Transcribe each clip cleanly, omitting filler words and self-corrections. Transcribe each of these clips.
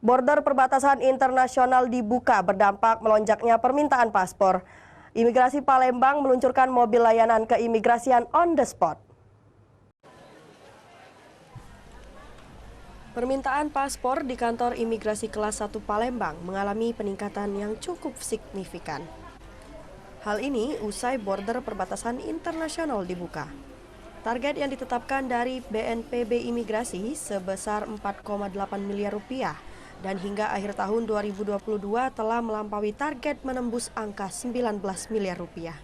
Border perbatasan internasional dibuka berdampak melonjaknya permintaan paspor. Imigrasi Palembang meluncurkan mobil layanan keimigrasian on the spot. Permintaan paspor di kantor imigrasi kelas 1 Palembang mengalami peningkatan yang cukup signifikan. Hal ini usai border perbatasan internasional dibuka. Target yang ditetapkan dari BNPB Imigrasi sebesar 4,8 miliar rupiah dan hingga akhir tahun 2022 telah melampaui target menembus angka 19 miliar rupiah.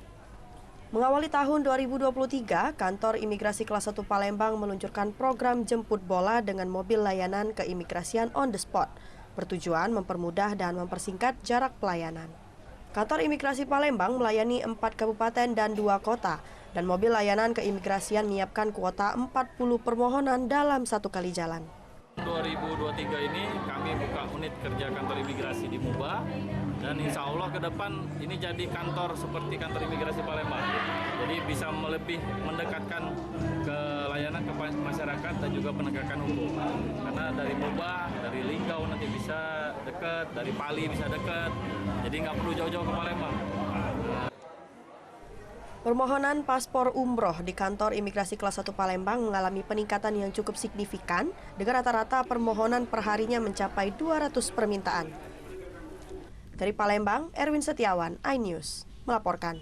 Mengawali tahun 2023, kantor imigrasi kelas 1 Palembang meluncurkan program jemput bola dengan mobil layanan keimigrasian on the spot, bertujuan mempermudah dan mempersingkat jarak pelayanan. Kantor imigrasi Palembang melayani 4 kabupaten dan 2 kota, dan mobil layanan keimigrasian menyiapkan kuota 40 permohonan dalam satu kali jalan. 2023 ini kami buka unit kerja kantor imigrasi di Muba, dan insya Allah ke depan ini jadi kantor seperti kantor imigrasi Palembang. Jadi bisa lebih mendekatkan ke layanan ke masyarakat dan juga penegakan hukum. Karena dari Muba, dari Linggau nanti bisa dekat, dari Pali bisa dekat, jadi nggak perlu jauh-jauh ke Palembang. Permohonan paspor umroh di kantor imigrasi kelas 1 Palembang mengalami peningkatan yang cukup signifikan dengan rata-rata permohonan perharinya mencapai 200 permintaan. Dari Palembang, Erwin Setiawan, iNews, melaporkan.